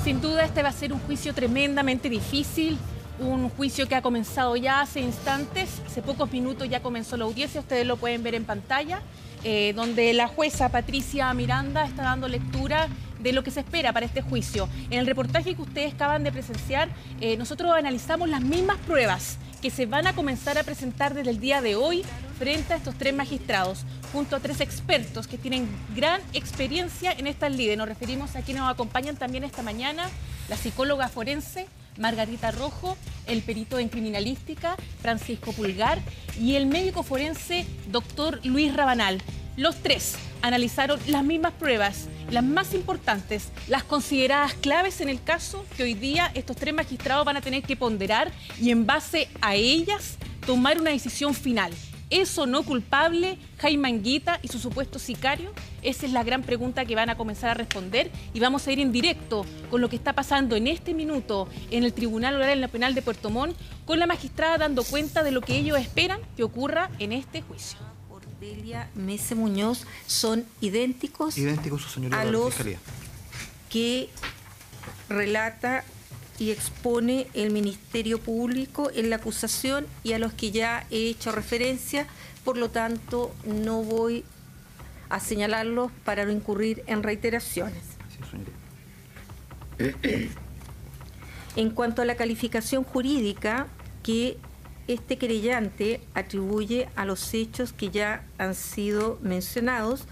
Sin duda este va a ser un juicio tremendamente difícil, un juicio que ha comenzado ya hace instantes, hace pocos minutos ya comenzó la audiencia, ustedes lo pueden ver en pantalla, donde la jueza Patricia Miranda está dando lectura de lo que se espera para este juicio. En el reportaje que ustedes acaban de presenciar, nosotros analizamos las mismas pruebas que se van a comenzar a presentar desde el día de hoy frente a estos tres magistrados, junto a tres expertos que tienen gran experiencia en estas lides. Nos referimos a quienes nos acompañan también esta mañana, la psicóloga forense Margarita Rojo, el perito en criminalística Francisco Pulgar y el médico forense doctor Luis Rabanal. Los tres analizaron las mismas pruebas, las más importantes, las consideradas claves en el caso que hoy día estos tres magistrados van a tener que ponderar y en base a ellas tomar una decisión final. ¿Es o no culpable Jaime Anguita y su supuesto sicario? Esa es la gran pregunta que van a comenzar a responder y vamos a ir en directo con lo que está pasando en este minuto en el Tribunal Oral Penal de Puerto Montt, con la magistrada dando cuenta de lo que ellos esperan que ocurra en este juicio. Delia Mese Muñoz son idénticos, su señoría, a los que relata y expone el Ministerio Público en la acusación y a los que ya he hecho referencia, por lo tanto no voy a señalarlos para no incurrir en reiteraciones. Sí, en cuanto a la calificación jurídica que este querellante atribuye a los hechos que ya han sido mencionados,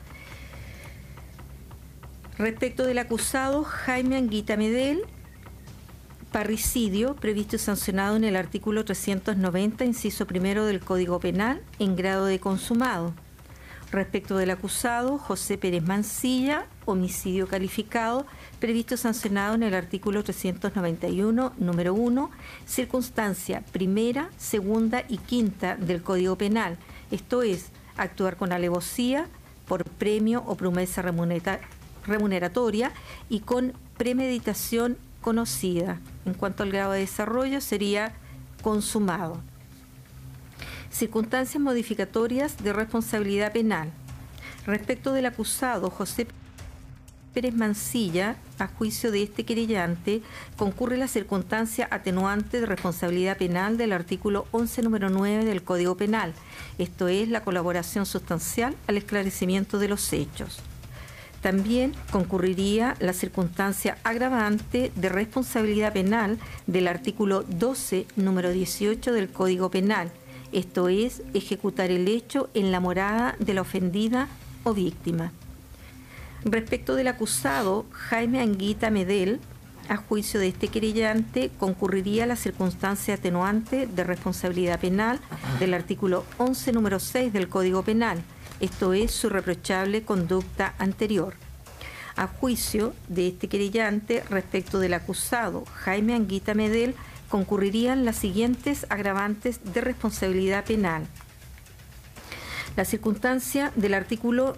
respecto del acusado Jaime Anguita Medel, parricidio previsto y sancionado en el artículo 390, inciso primero del Código Penal, en grado de consumado. Respecto del acusado José Pérez Mancilla, homicidio calificado, previsto y sancionado en el artículo 391, número 1, circunstancia primera, segunda y quinta del Código Penal, esto es, actuar con alevosía, por premio o promesa remuneratoria y con premeditación conocida. En cuanto al grado de desarrollo, sería consumado. Circunstancias modificatorias de responsabilidad penal. Respecto del acusado José Pérez Mancilla, a juicio de este querellante, concurre la circunstancia atenuante de responsabilidad penal del artículo 11, número 9 del Código Penal, esto es, la colaboración sustancial al esclarecimiento de los hechos. También concurriría la circunstancia agravante de responsabilidad penal del artículo 12, número 18 del Código Penal, esto es, ejecutar el hecho en la morada de la ofendida o víctima. Respecto del acusado Jaime Anguita Medel, a juicio de este querellante, concurriría la circunstancia atenuante de responsabilidad penal del artículo 11, número 6 del Código Penal, esto es, su irreprochable conducta anterior. A juicio de este querellante, respecto del acusado Jaime Anguita Medel, concurrirían las siguientes agravantes de responsabilidad penal. La circunstancia del artículo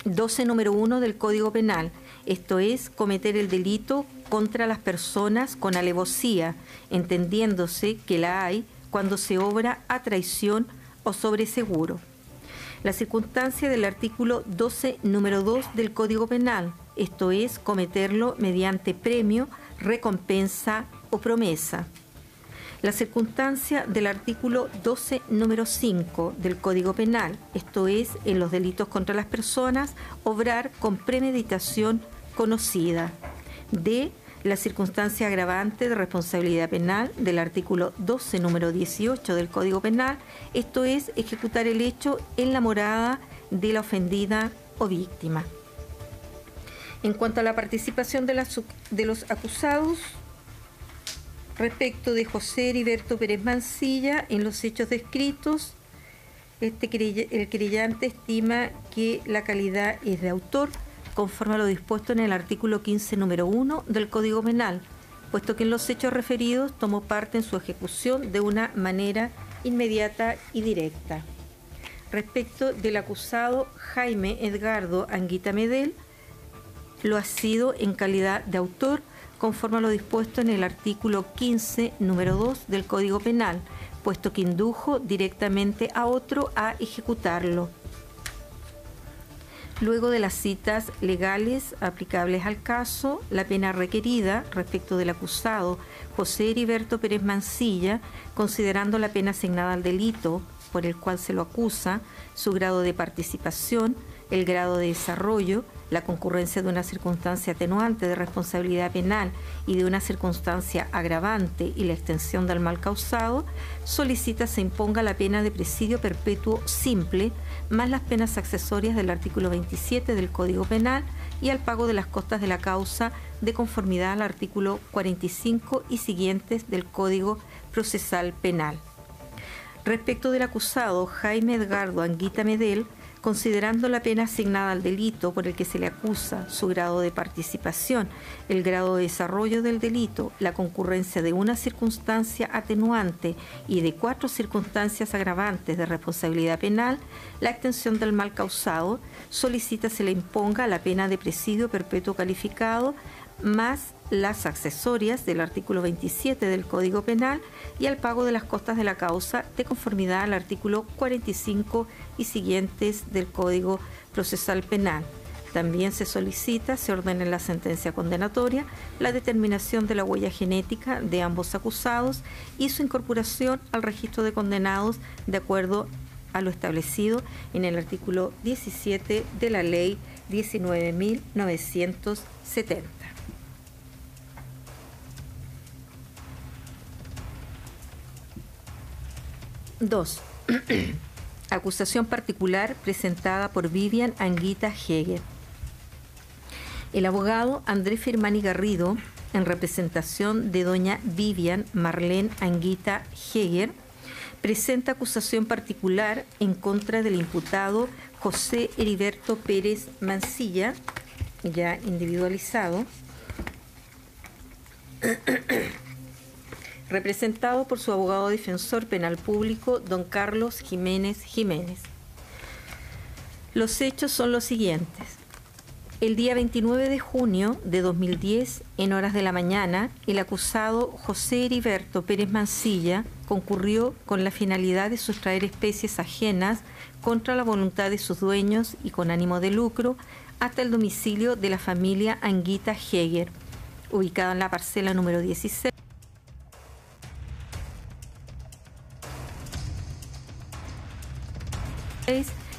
12, número 1 del Código Penal, esto es, cometer el delito contra las personas con alevosía, entendiéndose que la hay cuando se obra a traición o sobre seguro. La circunstancia del artículo 12, número 2 del Código Penal, esto es, cometerlo mediante premio, recompensa o promesa. La circunstancia del artículo 12, número 5 del Código Penal, esto es, en los delitos contra las personas, obrar con premeditación conocida. D. La circunstancia agravante de responsabilidad penal del artículo 12, número 18 del Código Penal, esto es, ejecutar el hecho en la morada de la ofendida o víctima. En cuanto a la participación de los acusados, respecto de José Heriberto Pérez Mancilla, en los hechos descritos, el querellante estima que la calidad es de autor, conforme a lo dispuesto en el artículo 15, número 1 del Código Penal, puesto que en los hechos referidos tomó parte en su ejecución de una manera inmediata y directa. Respecto del acusado Jaime Edgardo Anguita Medel, lo ha sido en calidad de autor, conforme a lo dispuesto en el artículo 15, número 2 del Código Penal, puesto que indujo directamente a otro a ejecutarlo. Luego de las citas legales aplicables al caso, la pena requerida respecto del acusado José Heriberto Pérez Mancilla, considerando la pena asignada al delito por el cual se lo acusa, su grado de participación, el grado de desarrollo, la concurrencia de una circunstancia atenuante de responsabilidad penal y de una circunstancia agravante y la extensión del mal causado, solicita se imponga la pena de presidio perpetuo simple, más las penas accesorias del artículo 27 del Código Penal y al pago de las costas de la causa de conformidad al artículo 45 y siguientes del Código Procesal Penal. Respecto del acusado Jaime Edgardo Anguita Medel, considerando la pena asignada al delito por el que se le acusa, su grado de participación, el grado de desarrollo del delito, la concurrencia de una circunstancia atenuante y de 4 circunstancias agravantes de responsabilidad penal, la extensión del mal causado, solicita se le imponga la pena de presidio perpetuo calificado más las accesorias del artículo 27 del Código Penal y al pago de las costas de la causa de conformidad al artículo 45 y siguientes del Código Procesal Penal. También se solicita, se ordena en la sentencia condenatoria, la determinación de la huella genética de ambos acusados y su incorporación al registro de condenados de acuerdo a lo establecido en el artículo 17 de la Ley 19.970. 2. Acusación particular presentada por Vivian Anguita Heger. El abogado Andrés Firmani Garrido, en representación de doña Vivian Marlene Anguita Heger, presenta acusación particular en contra del imputado José Heriberto Pérez Mancilla, ya individualizado, representado por su abogado defensor penal público, don Carlos Jiménez Jiménez. Los hechos son los siguientes. El día 29 de junio de 2010, en horas de la mañana, el acusado José Heriberto Pérez Mancilla concurrió con la finalidad de sustraer especies ajenas contra la voluntad de sus dueños y con ánimo de lucro hasta el domicilio de la familia Anguita Heger, ubicado en la parcela número 16.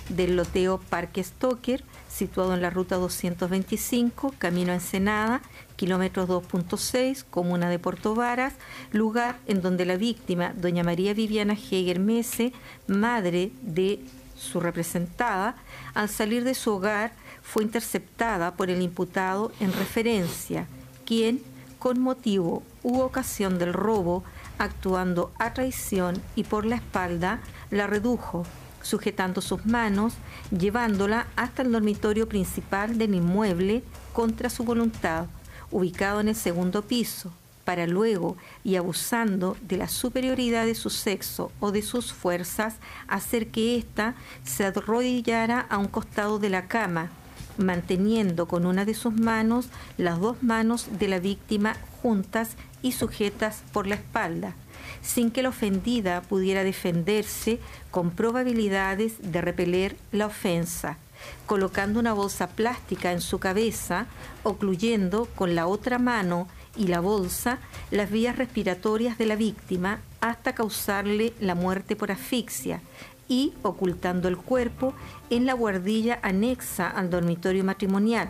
Del loteo Parque Stoker, situado en la ruta 225, camino a Ensenada, kilómetros 2.6, comuna de Puerto Varas, lugar en donde la víctima, doña María Viviana Heger Mese, madre de su representada, al salir de su hogar fue interceptada por el imputado en referencia, quien, con motivo u ocasión del robo, actuando a traición y por la espalda, la redujo, sujetando sus manos, llevándola hasta el dormitorio principal del inmueble contra su voluntad, ubicado en el segundo piso, para luego, y abusando de la superioridad de su sexo o de sus fuerzas, hacer que ésta se arrodillara a un costado de la cama, manteniendo con una de sus manos las 2 manos de la víctima juntas y sujetas por la espalda, sin que la ofendida pudiera defenderse con probabilidades de repeler la ofensa, colocando una bolsa plástica en su cabeza, ocluyendo con la otra mano y la bolsa las vías respiratorias de la víctima hasta causarle la muerte por asfixia y ocultando el cuerpo en la buhardilla anexa al dormitorio matrimonial,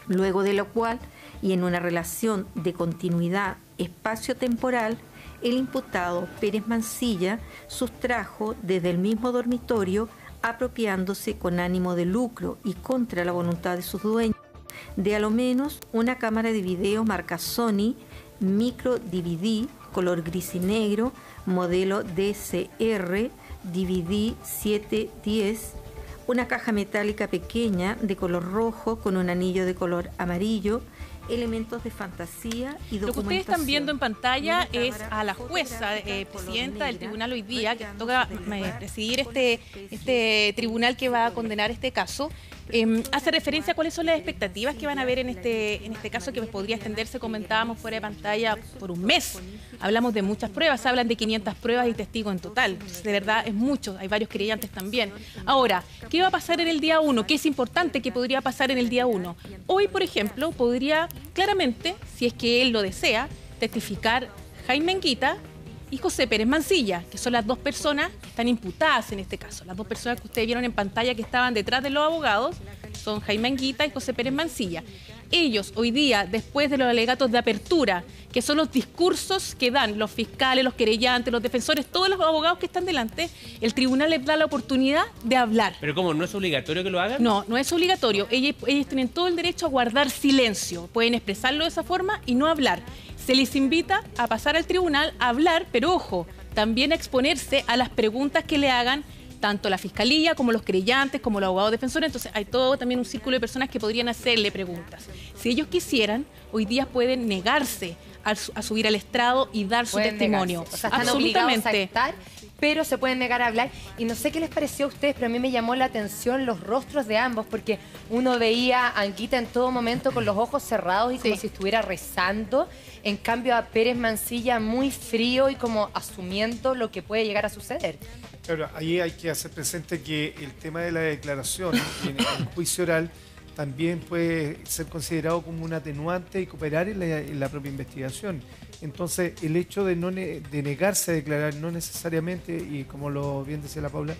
luego de lo cual, y en una relación de continuidad espacio-temporal, el imputado Pérez Mancilla sustrajo desde el mismo dormitorio, apropiándose con ánimo de lucro y contra la voluntad de sus dueños, de a lo menos una cámara de video marca Sony, micro DVD, color gris y negro, modelo DCR, DVD 710, una caja metálica pequeña de color rojo con un anillo de color amarillo elementos de fantasía y documentación. Lo que ustedes están viendo en pantalla es a la jueza, presidenta del tribunal hoy día, que toca presidir este tribunal que va a condenar este caso. Hace referencia a cuáles son las expectativas que van a haber en este caso, que podría extenderse, comentábamos fuera de pantalla, por un mes. Hablamos de muchas pruebas, hablan de 500 pruebas y testigos en total. De verdad es mucho, hay varios querellantes también. Ahora, ¿qué va a pasar en el día 1? ¿Qué es importante que podría pasar en el día 1? Hoy, por ejemplo, podría claramente, si es que él lo desea, testificar Jaime Anguita y José Pérez Mancilla, que son las dos personas que están imputadas en este caso. Las dos personas que ustedes vieron en pantalla que estaban detrás de los abogados son Jaime Anguita y José Pérez Mancilla. Ellos hoy día, después de los alegatos de apertura, que son los discursos que dan los fiscales, los querellantes, los defensores, todos los abogados que están delante, el tribunal les da la oportunidad de hablar. ¿Pero cómo? ¿No es obligatorio que lo hagan? No, no es obligatorio. Ellos tienen todo el derecho a guardar silencio. Pueden expresarlo de esa forma y no hablar. Se les invita a pasar al tribunal a hablar, pero ojo, también a exponerse a las preguntas que le hagan tanto la fiscalía como los querellantes, como los abogados defensores. Entonces hay todo también un círculo de personas que podrían hacerle preguntas. Si ellos quisieran, hoy día pueden negarse a subir al estrado y dar su testimonio. Negarse. O sea, están obligados a estar, pero se pueden negar a hablar. Y no sé qué les pareció a ustedes, pero a mí me llamó la atención los rostros de ambos, porque uno veía a Anguita en todo momento con los ojos cerrados y como si estuviera rezando. En cambio, a Pérez Mancilla muy frío y como asumiendo lo que puede llegar a suceder. Claro, ahí hay que hacer presente que el tema de la declaración en el juicio oral también puede ser considerado como un atenuante y cooperar en la propia investigación. Entonces, el hecho de negarse a declarar no necesariamente, y como bien decía la Paula,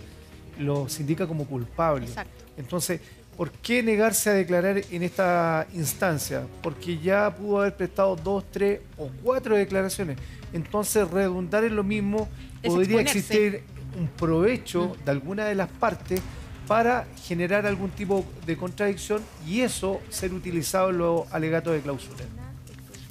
los indica como culpable. Exacto. Entonces, ¿por qué negarse a declarar en esta instancia? Porque ya pudo haber prestado 2, 3 o 4 declaraciones. Entonces, redundar en lo mismo, podría existir un provecho de alguna de las partes para generar algún tipo de contradicción y eso ser utilizado en los alegatos de clausura.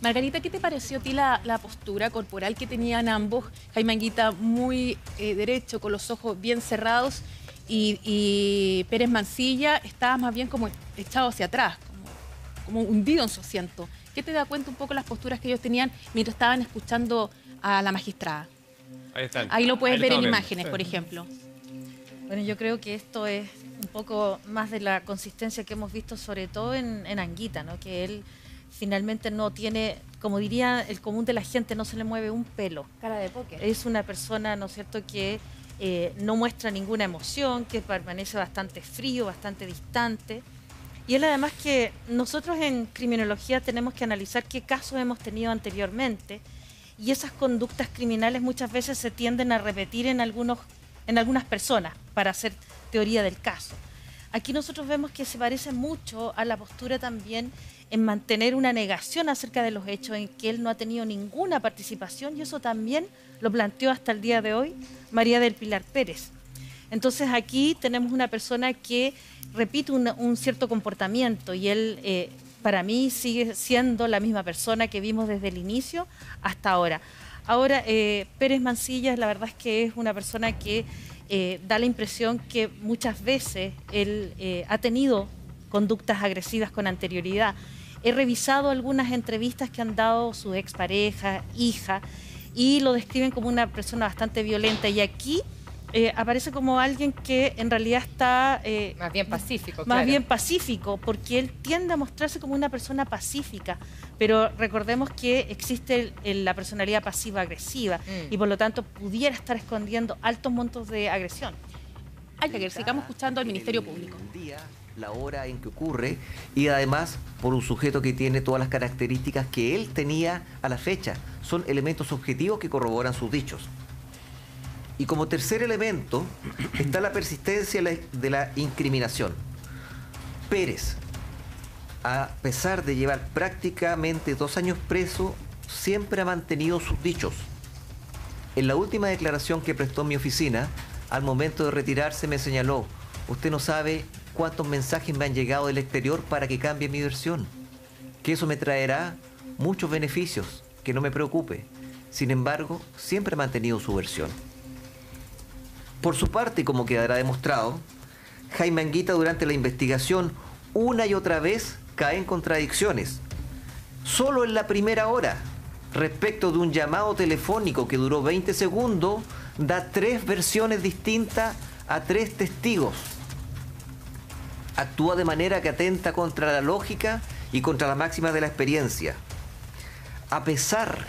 Margarita, ¿qué te pareció a ti la postura corporal que tenían ambos? Jaime Anguita muy derecho, con los ojos bien cerrados, y Pérez Mancilla estaba más bien como echado hacia atrás, como hundido en su asiento. ¿Qué te da cuenta un poco las posturas que ellos tenían mientras estaban escuchando a la magistrada? Ahí están. Ahí lo puedes ver en viendo. imágenes, por ejemplo. Bueno, yo creo que esto es un poco más de la consistencia que hemos visto sobre todo en Anguita, ¿no? Que él finalmente no tiene, como diría el común de la gente, no se le mueve un pelo. Cara de póker. Es una persona, ¿no es cierto?, que no muestra ninguna emoción, que permanece bastante frío, bastante distante. Y él además que nosotros en criminología tenemos que analizar qué casos hemos tenido anteriormente y esas conductas criminales muchas veces se tienden a repetir en algunas personas para hacer teoría del caso. Aquí nosotros vemos que se parece mucho a la postura también en mantener una negación acerca de los hechos, en que él no ha tenido ninguna participación, y eso también lo planteó hasta el día de hoy María del Pilar Pérez. Entonces aquí tenemos una persona que repite un cierto comportamiento y él para mí sigue siendo la misma persona que vimos desde el inicio hasta ahora. Ahora, Pérez Mancilla, la verdad es que es una persona que da la impresión que muchas veces él ha tenido conductas agresivas con anterioridad. He revisado algunas entrevistas que han dado su expareja, hija, y lo describen como una persona bastante violenta. Y aquí aparece como alguien que en realidad está... más bien pacífico, Más bien pacífico, porque él tiende a mostrarse como una persona pacífica, pero recordemos que existe la personalidad pasiva-agresiva y por lo tanto pudiera estar escondiendo altos montos de agresión. Hay que sigamos escuchando al Ministerio Público. El día, la hora en que ocurre y además por un sujeto que tiene todas las características que él tenía a la fecha. Son elementos objetivos que corroboran sus dichos. Y como tercer elemento está la persistencia de la incriminación. Pérez, a pesar de llevar prácticamente 2 años preso, siempre ha mantenido sus dichos. En la última declaración que prestó en mi oficina, al momento de retirarse me señaló: usted no sabe cuántos mensajes me han llegado del exterior para que cambie mi versión, que eso me traerá muchos beneficios, que no me preocupe. Sin embargo, siempre ha mantenido su versión. Por su parte, como quedará demostrado, Jaime Anguita durante la investigación una y otra vez cae en contradicciones. Solo en la primera hora, respecto de un llamado telefónico que duró 20 segundos, da 3 versiones distintas a 3 testigos. Actúa de manera que atenta contra la lógica y contra las máximas de la experiencia. A pesar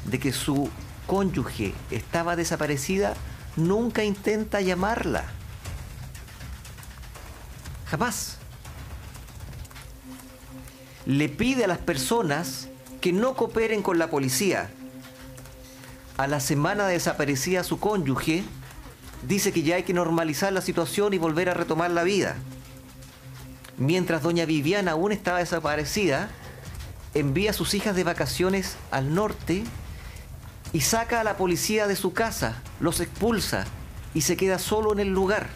de que su cónyuge estaba desaparecida, nunca intenta llamarla. Jamás. Le pide a las personas que no cooperen con la policía. A la semana de desaparecida su cónyuge, dice que ya hay que normalizar la situación y volver a retomar la vida. Mientras doña Viviana aún estaba desaparecida, envía a sus hijas de vacaciones al norte y saca a la policía de su casa, los expulsa y se queda solo en el lugar.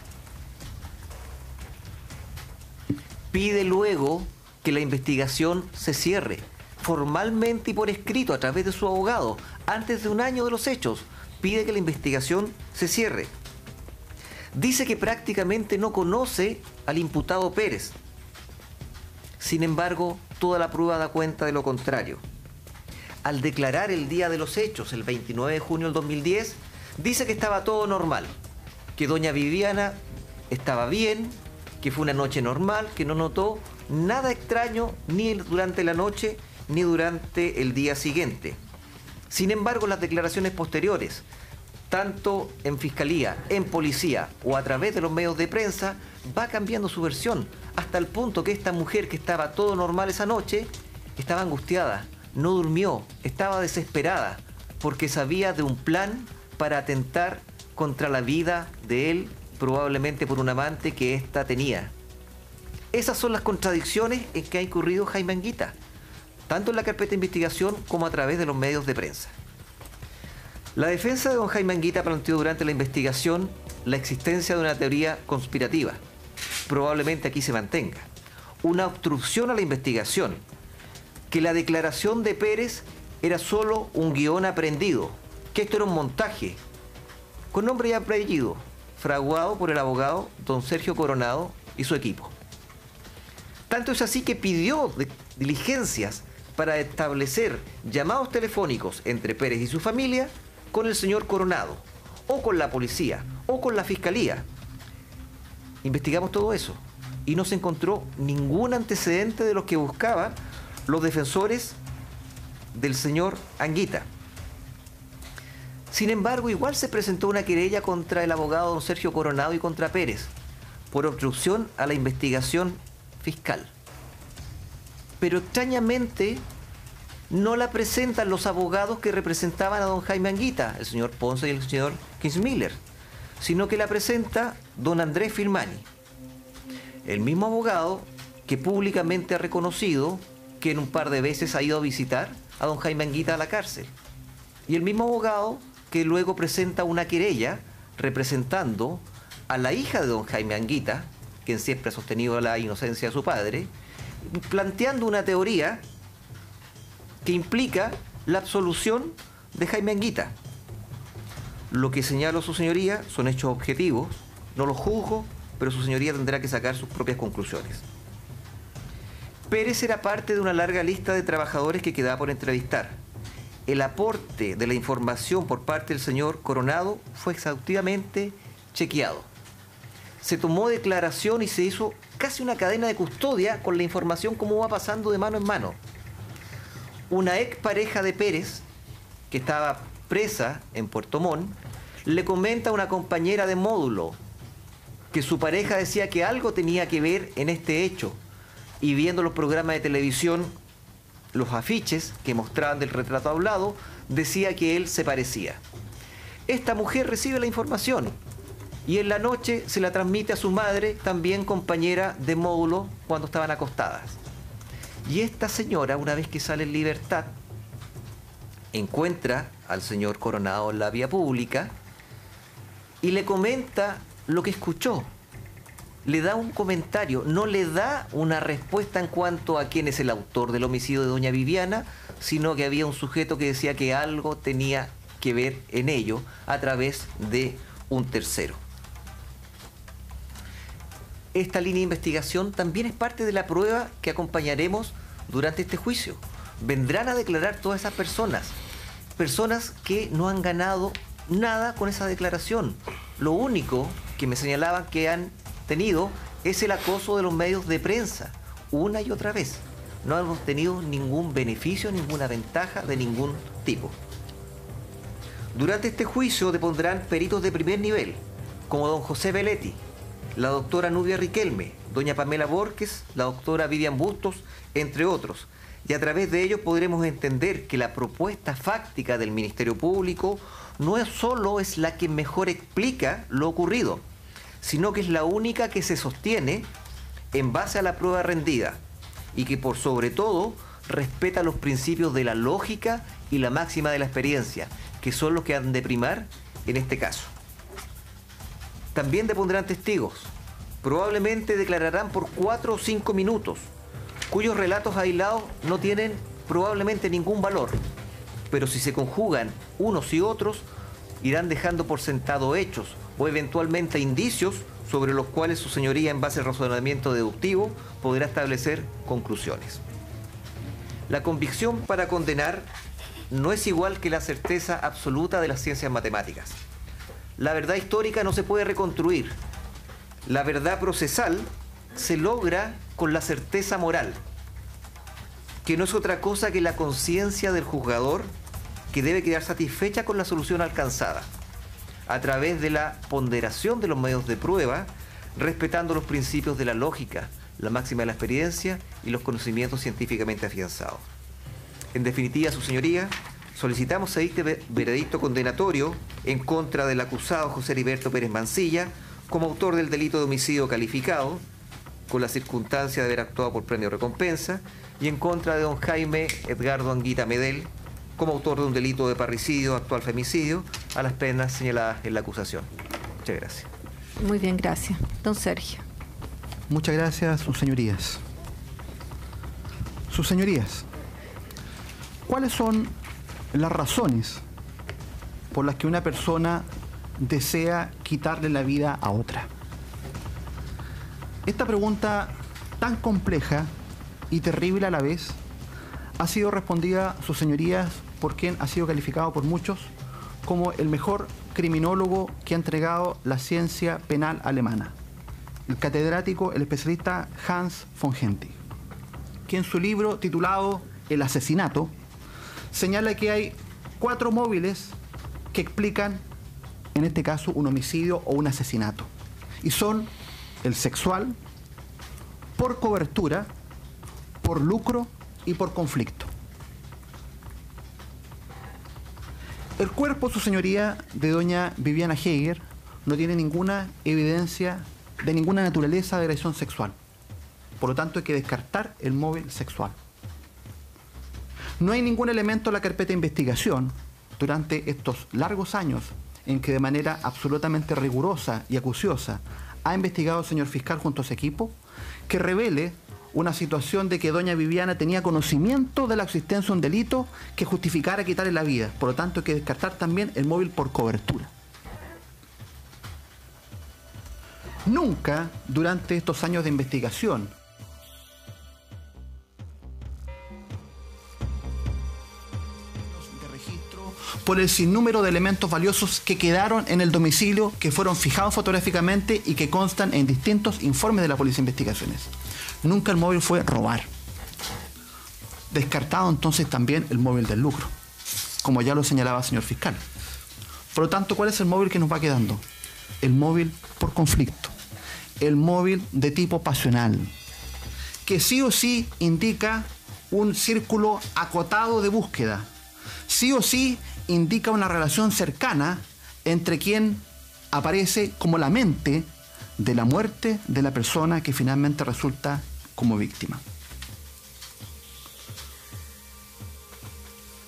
Pide luego que la investigación se cierre, formalmente y por escrito a través de su abogado, antes de 1 año de los hechos. Pide que la investigación se cierre. Dice que prácticamente no conoce al imputado Pérez. Sin embargo, toda la prueba da cuenta de lo contrario. Al declarar el día de los hechos, el 29 de junio del 2010, dice que estaba todo normal, que doña Viviana estaba bien, que fue una noche normal, que no notó nada extraño ni durante la noche ni durante el día siguiente. Sin embargo, las declaraciones posteriores, tanto en fiscalía, en policía o a través de los medios de prensa, va cambiando su versión, hasta el punto que esta mujer que estaba todo normal esa noche, estaba angustiada, no durmió, estaba desesperada, porque sabía de un plan para atentar contra la vida de él, probablemente por un amante que ésta tenía. Esas son las contradicciones en que ha incurrido Jaime Anguita, tanto en la carpeta de investigación como a través de los medios de prensa. La defensa de don Jaime Anguita planteó durante la investigación la existencia de una teoría conspirativa. Probablemente aquí se mantenga. Una obstrucción a la investigación. Que la declaración de Pérez era solo un guión aprendido. Que esto era un montaje. Con nombre y apellido. Fraguado por el abogado don Sergio Coronado y su equipo. Tanto es así que pidió diligencias para establecer llamados telefónicos entre Pérez y su familia con el señor Coronado, o con la policía, o con la fiscalía. Investigamos todo eso y no se encontró ningún antecedente de los que buscaban los defensores del señor Anguita. Sin embargo, igual se presentó una querella contra el abogado don Sergio Coronado y contra Pérez por obstrucción a la investigación fiscal. Pero extrañamente no la presentan los abogados que representaban a don Jaime Anguita, el señor Ponce y el señor Kinsmiller, sino que la presenta don Andrés Firmani, el mismo abogado que públicamente ha reconocido que en un par de veces ha ido a visitar a don Jaime Anguita a la cárcel, y el mismo abogado que luego presenta una querella representando a la hija de don Jaime Anguita, quien siempre ha sostenido la inocencia de su padre, planteando una teoría que implica la absolución de Jaime Anguita. Lo que señaló su señoría son hechos objetivos, no los juzgo, pero su señoría tendrá que sacar sus propias conclusiones. Pérez era parte de una larga lista de trabajadores que quedaba por entrevistar. El aporte de la información por parte del señor Coronado fue exhaustivamente chequeado. Se tomó declaración y se hizo casi una cadena de custodia con la información como va pasando de mano en mano. Una ex pareja de Pérez, que estaba presa en Puerto Montt, le comenta a una compañera de módulo que su pareja decía que algo tenía que ver en este hecho, y viendo los programas de televisión, los afiches que mostraban del retrato hablado, decía que él se parecía. Esta mujer recibe la información y en la noche se la transmite a su madre, también compañera de módulo, cuando estaban acostadas. Y esta señora, una vez que sale en libertad, encuentra al señor Coronado en la vía pública y le comenta lo que escuchó. Le da un comentario, no le da una respuesta en cuanto a quién es el autor del homicidio de doña Viviana, sino que había un sujeto que decía que algo tenía que ver en ello a través de un tercero. Esta línea de investigación también es parte de la prueba que acompañaremos durante este juicio, vendrán a declarar todas esas personas. Personas que no han ganado nada con esa declaración. Lo único que me señalaban que han tenido es el acoso de los medios de prensa, una y otra vez. No hemos tenido ningún beneficio, ninguna ventaja de ningún tipo. Durante este juicio depondrán peritos de primer nivel, como don José Belletti, la doctora Nubia Riquelme, doña Pamela Borges, la doctora Vivian Bustos, entre otros. Y a través de ellos podremos entender que la propuesta fáctica del Ministerio Público no es solo es la que mejor explica lo ocurrido, sino que es la única que se sostiene en base a la prueba rendida y que por sobre todo respeta los principios de la lógica y la máxima de la experiencia, que son los que han de primar en este caso. También depondrán testigos. Probablemente declararán por 4 o 5 minutos, cuyos relatos aislados no tienen probablemente ningún valor. Pero si se conjugan unos y otros, irán dejando por sentado hechos o eventualmente indicios sobre los cuales su señoría, en base al razonamiento deductivo, podrá establecer conclusiones. La convicción para condenar no es igual que la certeza absoluta de las ciencias matemáticas. La verdad histórica no se puede reconstruir. La verdad procesal se logra con la certeza moral, que no es otra cosa que la conciencia del juzgador, que debe quedar satisfecha con la solución alcanzada, a través de la ponderación de los medios de prueba, respetando los principios de la lógica, la máxima de la experiencia y los conocimientos científicamente afianzados. En definitiva, su señoría, solicitamos este veredicto condenatorio en contra del acusado José Heriberto Pérez Mancilla como autor del delito de homicidio calificado, con la circunstancia de haber actuado por premio o recompensa, y en contra de don Jaime Edgardo Anguita Medel, como autor de un delito de parricidio, actual femicidio, a las penas señaladas en la acusación. Muchas gracias. Muy bien, gracias. Don Sergio. Muchas gracias, sus señorías. Sus señorías, ¿cuáles son las razones por las que una persona desea quitarle la vida a otra? Esta pregunta tan compleja y terrible a la vez ha sido respondida, sus señorías, por quien ha sido calificado por muchos como el mejor criminólogo que ha entregado la ciencia penal alemana, el catedrático, el especialista Hans von Hentig, que en su libro titulado El asesinato señala que hay 4 móviles que explican, en este caso, un homicidio o un asesinato. Y son el sexual, por cobertura, por lucro y por conflicto. El cuerpo, su señoría, de doña Viviana Heger no tiene ninguna evidencia de ninguna naturaleza de agresión sexual. Por lo tanto, hay que descartar el móvil sexual. No hay ningún elemento en la carpeta de investigación durante estos largos años en que de manera absolutamente rigurosa y acuciosa ha investigado el señor fiscal junto a su equipo que revele una situación de que doña Viviana tenía conocimiento de la existencia de un delito que justificara quitarle la vida. Por lo tanto, hay que descartar también el móvil por cobertura. Nunca durante estos años de investigación de registro por el sinnúmero de elementos valiosos que quedaron en el domicilio, que fueron fijados fotográficamente y que constan en distintos informes de la Policía de Investigaciones. Nunca el móvil fue robar. Descartado entonces también el móvil del lucro, como ya lo señalaba el señor fiscal. Por lo tanto, ¿cuál es el móvil que nos va quedando? El móvil por conflicto, el móvil de tipo pasional, que sí o sí indica un círculo acotado de búsqueda, sí o sí indica una relación cercana entre quien aparece como la mente de la muerte de la persona que finalmente resulta como víctima.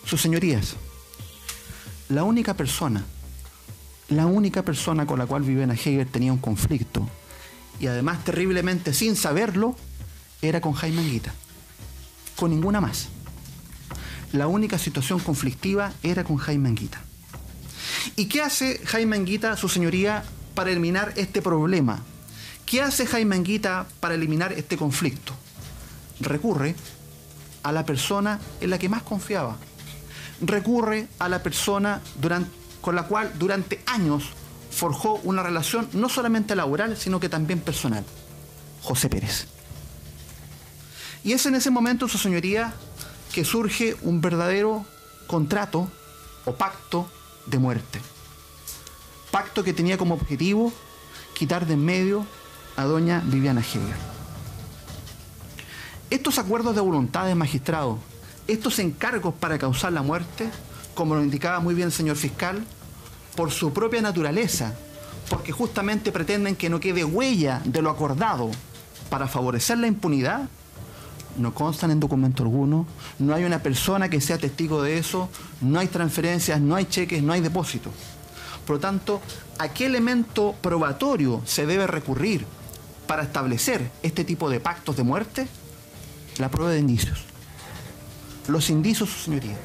Sus señorías, la única persona con la cual Viviana Heger tenía un conflicto, y además terriblemente sin saberlo, era con Jaime Anguita, con ninguna más. La única situación conflictiva era con Jaime Anguita. ¿Y qué hace Jaime Anguita, su señoría, para eliminar este problema? ¿Qué hace Jaime Anguita para eliminar este conflicto? Recurre a la persona en la que más confiaba. Recurre a la persona con la cual durante años forjó una relación no solamente laboral, sino que también personal. José Pérez. Y es en ese momento, su señoría, que surge un verdadero contrato o pacto de muerte. Pacto que tenía como objetivo quitar de en medio a doña Viviana Heger. Estos acuerdos de voluntad de magistrado, estos encargos para causar la muerte, como lo indicaba muy bien el señor fiscal, por su propia naturaleza, porque justamente pretenden que no quede huella de lo acordado para favorecer la impunidad, no constan en documento alguno, no hay una persona que sea testigo de eso, no hay transferencias, no hay cheques, no hay depósitos. Por lo tanto, ¿a qué elemento probatorio se debe recurrir para establecer este tipo de pactos de muerte? La prueba de indicios. Los indicios, su señoría,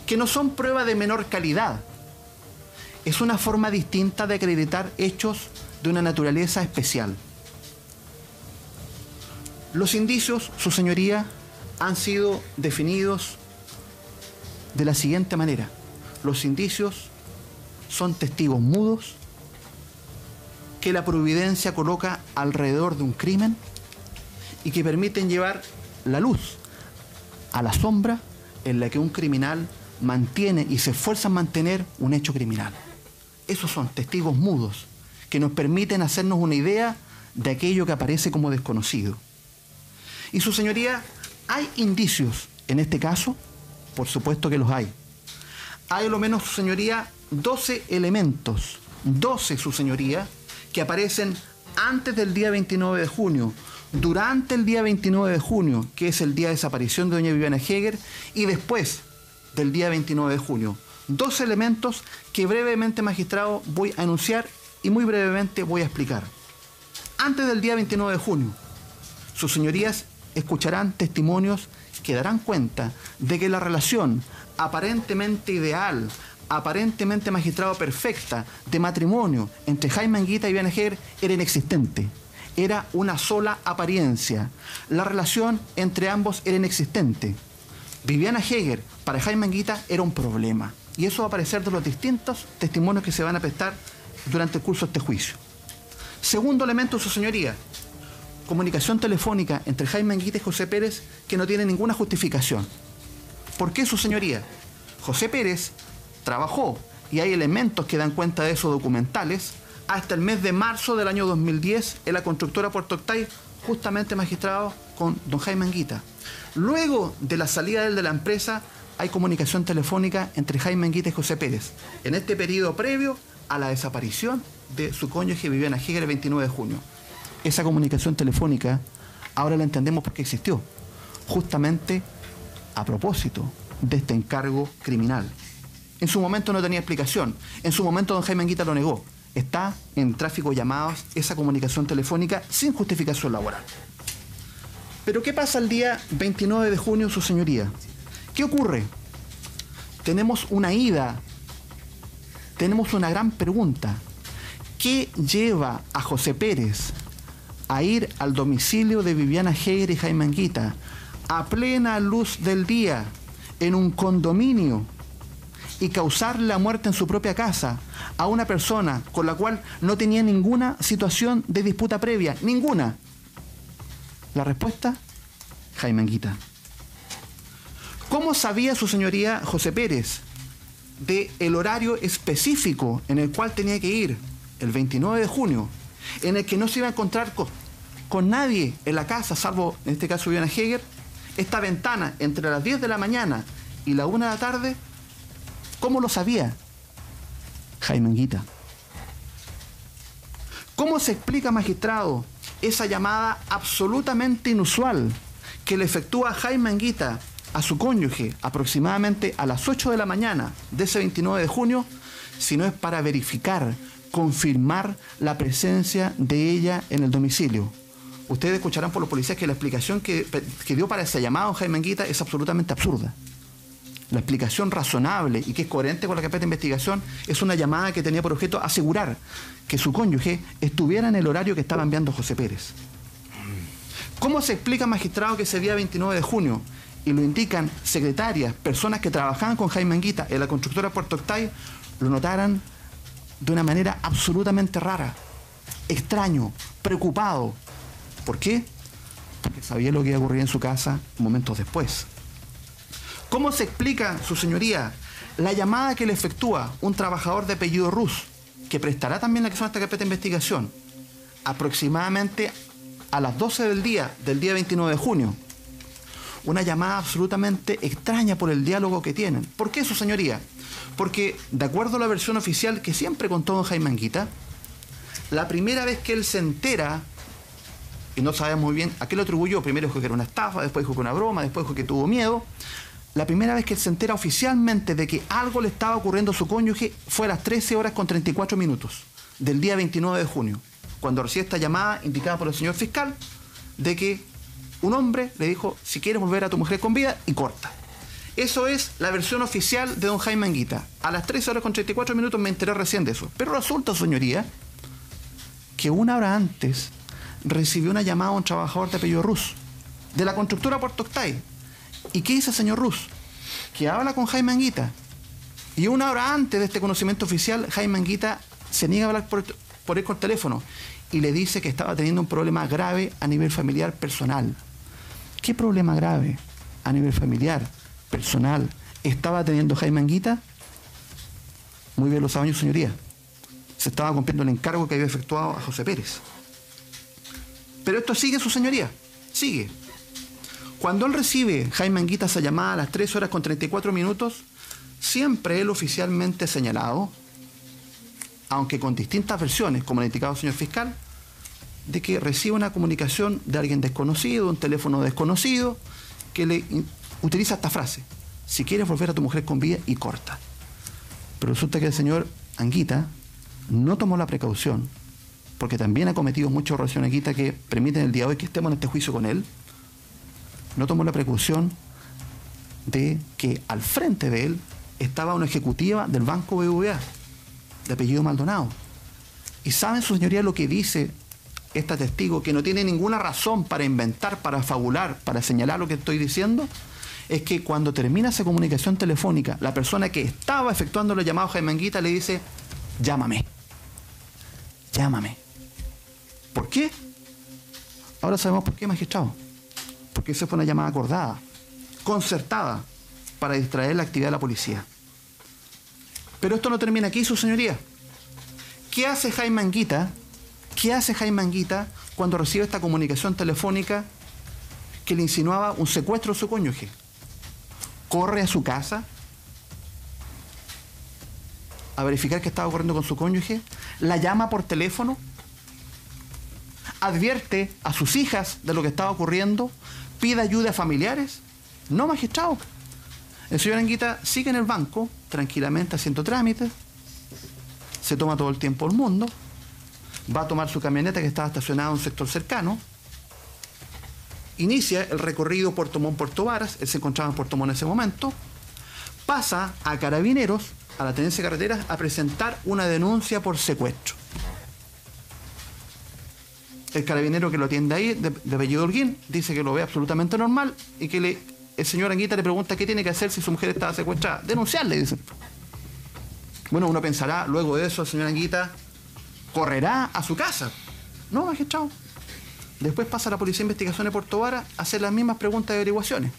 que no son prueba de menor calidad, es una forma distinta de acreditar hechos de una naturaleza especial. Los indicios, su señoría, han sido definidos de la siguiente manera. Los indicios son testigos mudos que la providencia coloca alrededor de un crimen y que permiten llevar la luz a la sombra en la que un criminal mantiene y se esfuerza en mantener un hecho criminal. Esos son testigos mudos que nos permiten hacernos una idea de aquello que aparece como desconocido. Y su señoría, ¿hay indicios en este caso? Por supuesto que los hay. Hay a lo menos, su señoría, 12 elementos, 12, su señoría, que aparecen antes del día 29 de junio, durante el día 29 de junio, que es el día de desaparición de doña Viviana Heger, y después del día 29 de junio. 12 elementos que brevemente, magistrado, voy a enunciar y muy brevemente voy a explicar. Antes del día 29 de junio, sus señorías escucharán testimonios que darán cuenta de que la relación aparentemente ideal, aparentemente, magistrado, perfecta de matrimonio entre Jaime Anguita y Viviana Heger era inexistente. Era una sola apariencia. La relación entre ambos era inexistente. Viviana Heger para Jaime Anguita era un problema. Y eso va a aparecer de los distintos testimonios que se van a prestar durante el curso de este juicio. Segundo elemento, su señoría, comunicación telefónica entre Jaime Anguita y José Pérez que no tiene ninguna justificación. ¿Por qué, su señoría? José Pérez trabajó, y hay elementos que dan cuenta de eso documentales, hasta el mes de marzo del año 2010 en la constructora Puerto Octay, justamente, magistrado, con don Jaime Anguita. Luego de la salida de la empresa, hay comunicación telefónica entre Jaime Anguita y José Pérez, en este periodo previo a la desaparición de su cónyuge Viviana Heger el 29 de junio. Esa comunicación telefónica ahora la entendemos porque existió, justamente a propósito de este encargo criminal. En su momento no tenía explicación, en su momento don Jaime Anguita lo negó. Está en tráfico de llamadas esa comunicación telefónica sin justificación laboral. Pero ¿qué pasa el día 29 de junio, su señoría? ¿Qué ocurre? Tenemos una ida, tenemos una gran pregunta. ¿Qué lleva a José Pérez a ir al domicilio de Viviana Heger y Jaime Anguita a plena luz del día en un condominio y causarle la muerte en su propia casa a una persona con la cual no tenía ninguna situación de disputa previa? Ninguna. La respuesta, Jaime Anguita. ¿Cómo sabía su señoría José Pérez del horario específico en el cual tenía que ir el 29 de junio, en el que no se iba a encontrar con nadie en la casa, salvo en este caso Viviana Heger? Esta ventana entre las 10 de la mañana y la 1 de la tarde, ¿cómo lo sabía? Jaime Anguita. ¿Cómo se explica, magistrado, esa llamada absolutamente inusual que le efectúa Jaime Anguita a su cónyuge aproximadamente a las 8 de la mañana de ese 29 de junio, si no es para verificar, confirmar la presencia de ella en el domicilio? Ustedes escucharán por los policías que la explicación que dio para ese llamado Jaime Anguita es absolutamente absurda. La explicación razonable y que es coherente con la carpeta de investigación es una llamada que tenía por objeto asegurar que su cónyuge estuviera en el horario que estaba enviando José Pérez. ¿Cómo se explica, magistrado, que ese día 29 de junio y lo indican secretarias, personas que trabajaban con Jaime Anguita en la constructora Puerto Octay, lo notaran de una manera absolutamente rara, extraño, preocupado. ¿Por qué? Porque sabía lo que iba a ocurrir en su casa momentos después. ¿Cómo se explica, su señoría, la llamada que le efectúa un trabajador de apellido Rus, que prestará también la acción a esta carpeta de investigación, aproximadamente a las 12 del día 29 de junio? Una llamada absolutamente extraña por el diálogo que tienen. ¿Por qué, su señoría? Porque, de acuerdo a la versión oficial que siempre contó don Jaime Anguita, la primera vez que él se entera, y no sabemos muy bien a qué lo atribuyó, primero dijo que era una estafa, después dijo que una broma, después dijo que tuvo miedo, la primera vez que él se entera oficialmente de que algo le estaba ocurriendo a su cónyuge fue a las 13 horas con 34 minutos del día 29 de junio, cuando recibe esta llamada indicada por el señor fiscal de que un hombre le dijo: si quieres volver a tu mujer con vida, y corta. Eso es la versión oficial de don Jaime Anguita. A las 13 horas con 34 minutos me enteré recién de eso. Pero resulta, señoría, que una hora antes recibió una llamada a un trabajador de apellido Rus, de la constructora Puerto Octay. ¿Y qué dice el señor Rus? Que habla con Jaime Anguita. Y una hora antes de este conocimiento oficial, Jaime Anguita se niega a hablar por él con teléfono y le dice que estaba teniendo un problema grave a nivel familiar personal. ¿Qué problema grave a nivel familiar, personal, estaba teniendo Jaime Anguita? Muy bien lo saben, señoría. Se estaba cumpliendo el encargo que había efectuado a José Pérez. Pero esto sigue, su señoría, sigue. Cuando él recibe, Jaime Anguita, esa llamada a las 3 horas con 34 minutos, siempre él oficialmente señalado, aunque con distintas versiones, como le ha indicado el señor fiscal, de que recibe una comunicación de alguien desconocido, un teléfono desconocido, que le utiliza esta frase: si quieres volver a tu mujer con vida, y corta. Pero resulta que el señor Anguita no tomó la precaución, porque también ha cometido muchas errores Anguita que permiten el día de hoy que estemos en este juicio con él. No tomó la precaución de que al frente de él estaba una ejecutiva del Banco BBVA, de apellido Maldonado. ¿Y saben, su señoría, lo que dice esta testigo, que no tiene ninguna razón para inventar, para fabular, para señalar lo que estoy diciendo? Es que cuando termina esa comunicación telefónica, la persona que estaba efectuando los llamados a Jaime Anguita le dice: llámame, llámame. ¿Por qué? Ahora sabemos por qué, magistrado. Porque esa fue una llamada acordada, concertada, para distraer la actividad de la policía. Pero esto no termina aquí, su señoría. ¿Qué hace Jaime Anguita? ¿Qué hace Jaime Anguita cuando recibe esta comunicación telefónica que le insinuaba un secuestro a su cónyuge? Corre a su casa a verificar qué estaba ocurriendo con su cónyuge, la llama por teléfono, advierte a sus hijas de lo que estaba ocurriendo, pide ayuda a familiares. No, magistrado. El señor Anguita sigue en el banco, tranquilamente haciendo trámites, se toma todo el tiempo del mundo, va a tomar su camioneta que estaba estacionada en un sector cercano, inicia el recorrido Puerto Montt-Puerto Varas, él se encontraba en Puerto Montt en ese momento, pasa a Carabineros, a la Tenencia de Carreteras, a presentar una denuncia por secuestro. El carabinero que lo atiende ahí, de apellido Holguín, dice que lo ve absolutamente normal y que el señor Anguita le pregunta qué tiene que hacer si su mujer estaba secuestrada. Denunciarle, dice. Bueno, uno pensará, luego de eso el señor Anguita correrá a su casa. No, magistrado. Después pasa a la Policía de Investigación de Puerto Varas a hacer las mismas preguntas y averiguaciones.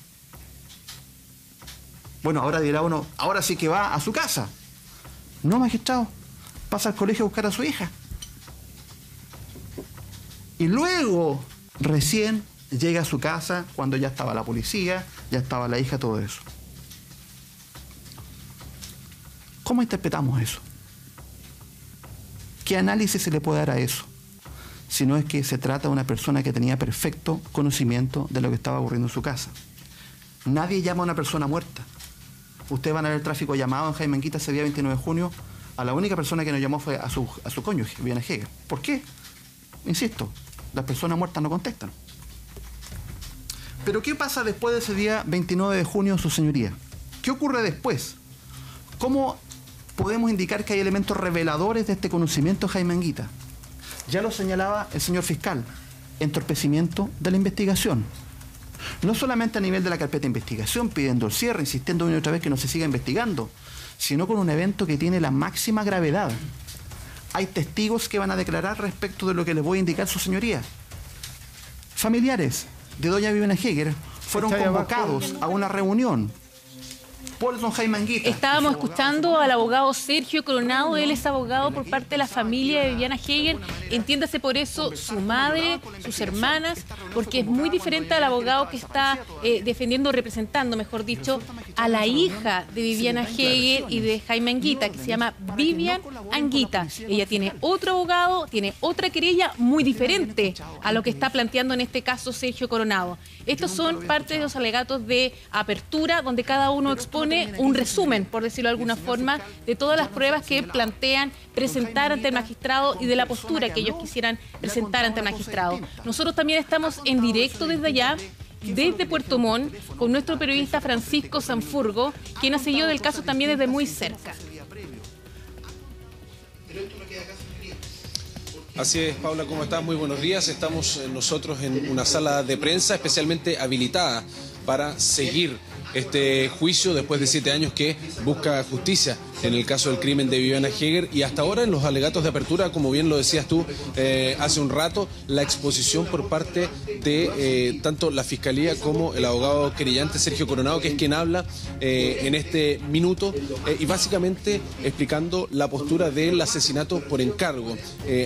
Bueno, ahora dirá uno, ahora sí que va a su casa. No, magistrado. Pasa al colegio a buscar a su hija. Y luego, recién, llega a su casa cuando ya estaba la policía, ya estaba la hija, todo eso. ¿Cómo interpretamos eso? ¿Qué análisis se le puede dar a eso? Si no es que se trata de una persona que tenía perfecto conocimiento de lo que estaba ocurriendo en su casa. Nadie llama a una persona muerta. Ustedes van a ver el tráfico llamado en Jaime Anguita ese día 29 de junio. A la única persona que nos llamó fue a su cónyuge, Viviana Heger. ¿Por qué? Insisto, las personas muertas no contestan. Pero ¿qué pasa después de ese día 29 de junio, su señoría? ¿Qué ocurre después? ¿Cómo podemos indicar que hay elementos reveladores de este conocimiento de Jaime Anguita? Ya lo señalaba el señor fiscal, entorpecimiento de la investigación. No solamente a nivel de la carpeta de investigación, pidiendo el cierre, insistiendo una y otra vez que no se siga investigando, sino con un evento que tiene la máxima gravedad. Hay testigos que van a declarar respecto de lo que les voy a indicar su señoría. Familiares de doña Viviana Heger fueron convocados a una reunión por don Jaime Anguita. Estábamos escuchando al abogado Sergio Coronado. Él es abogado por parte de la familia de Viviana Heger. Entiéndase por eso su madre, sus hermanas, porque es muy diferente al abogado que está defendiendo, representando, mejor dicho, a la hija de Viviana Heger y de Jaime Anguita, que se llama Vivian Anguita. Ella tiene otro abogado, tiene otra querella muy diferente a lo que está planteando en este caso Sergio Coronado. Estos son parte de los alegatos de apertura, donde cada uno expone un resumen, por decirlo de alguna forma, de todas las pruebas que plantean presentar ante el magistrado y de la postura que ellos quisieran presentar ante el magistrado. Nosotros también estamos en directo desde allá, desde Puerto Montt, con nuestro periodista Francisco Sanfurgo, quien ha seguido del caso también desde muy cerca. Así es, Paula, ¿cómo estás? Muy buenos días. Estamos nosotros en una sala de prensa especialmente habilitada para seguir este juicio después de 7 años que busca justicia en el caso del crimen de Viviana Heger, y hasta ahora en los alegatos de apertura, como bien lo decías tú hace un rato, la exposición por parte de tanto la Fiscalía como el abogado querellante Sergio Coronado, que es quien habla en este minuto, y básicamente explicando la postura del asesinato por encargo.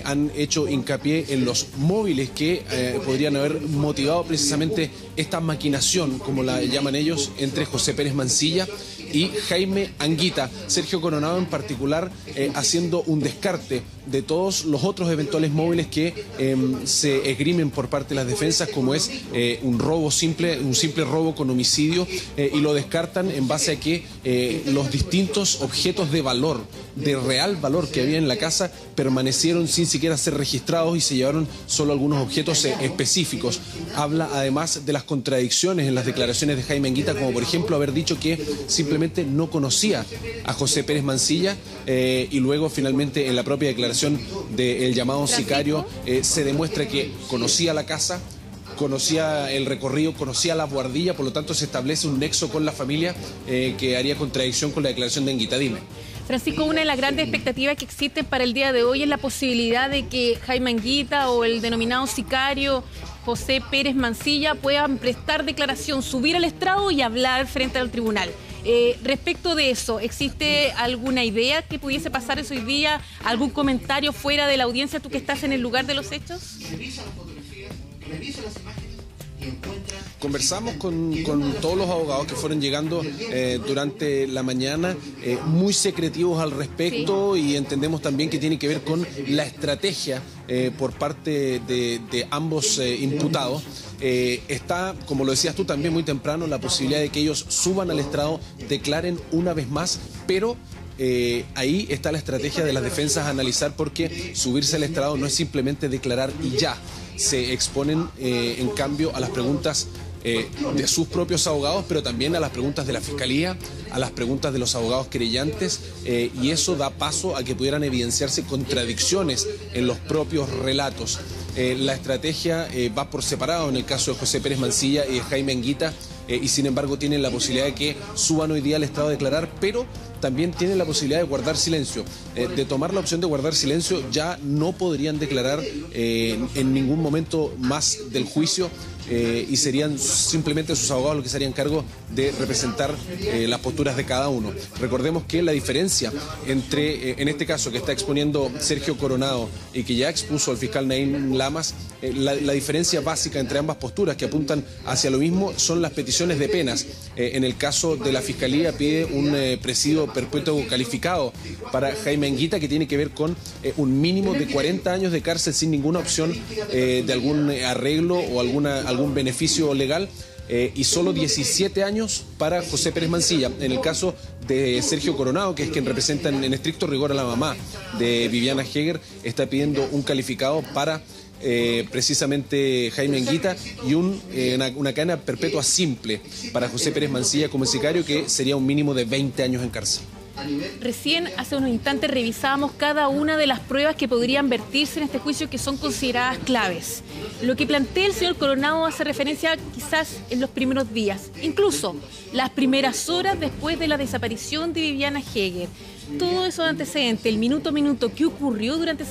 Han hecho hincapié en los móviles que podrían haber motivado precisamente esta maquinación, como la llaman ellos, entre José Pérez Mancilla y Jaime Anguita. Sergio Coronado en particular haciendo un descarte de todos los otros eventuales móviles que se esgrimen por parte de las defensas, como es un robo simple, un simple robo con homicidio, y lo descartan en base a que los distintos objetos de valor, de real valor que había en la casa, permanecieron sin siquiera ser registrados y se llevaron solo algunos objetos específicos. Habla además de las contradicciones en las declaraciones de Jaime Anguita, como por ejemplo haber dicho que simplemente no conocía a José Pérez Mancilla, y luego finalmente en la propia declaración del llamado sicario se demuestra que conocía la casa, conocía el recorrido, conocía la buhardilla, por lo tanto se establece un nexo con la familia que haría contradicción con la declaración de Anguita. Dime. Francisco, una de las grandes expectativas que existen para el día de hoy es la posibilidad de que Jaime Anguita o el denominado sicario José Pérez Mancilla puedan prestar declaración, subir al estrado y hablar frente al tribunal. Respecto de eso, ¿existe alguna idea que pudiese pasar eso hoy día? ¿Algún comentario fuera de la audiencia, tú que estás en el lugar de los hechos? Conversamos con todos los abogados que fueron llegando durante la mañana, muy secretivos al respecto, sí. Y entendemos también que tiene que ver con la estrategia por parte de ambos imputados. Está, como lo decías tú también muy temprano, la posibilidad de que ellos suban al estrado, declaren una vez más, pero ahí está la estrategia de las defensas a analizar, porque subirse al estrado no es simplemente declarar y ya. Se exponen en cambio a las preguntas de sus propios abogados, pero también a las preguntas de la Fiscalía, a las preguntas de los abogados querellantes, y eso da paso a que pudieran evidenciarse contradicciones en los propios relatos. La estrategia va por separado en el caso de José Pérez Mancilla y de Jaime Anguita, y sin embargo tienen la posibilidad de que suban hoy día al estrado a declarar, pero también tienen la posibilidad de guardar silencio. De tomar la opción de guardar silencio, ya no podrían declarar en ningún momento más del juicio, y serían simplemente sus abogados los que se harían cargo de representar las posturas de cada uno. Recordemos que la diferencia entre, en este caso que está exponiendo Sergio Coronado y que ya expuso el fiscal Naim Lamas, la diferencia básica entre ambas posturas que apuntan hacia lo mismo son las peticiones de penas. En el caso de la Fiscalía pide un presidio perpetuo calificado para Jaime Anguita, que tiene que ver con un mínimo de 40 años de cárcel sin ninguna opción de algún arreglo o algún beneficio legal, y solo 17 años para José Pérez Mancilla. En el caso de Sergio Coronado, que es quien representa en estricto rigor a la mamá de Viviana Heger, está pidiendo un calificado para precisamente Jaime Anguita y una cadena perpetua simple para José Pérez Mancilla como sicario, que sería un mínimo de 20 años en cárcel. Recién, hace unos instantes, revisábamos cada una de las pruebas que podrían vertirse en este juicio que son consideradas claves. Lo que plantea el señor Coronado hace referencia quizás en los primeros días, incluso las primeras horas después de la desaparición de Viviana Heger. Todo eso antecedente, el minuto a minuto, qué ocurrió durante esa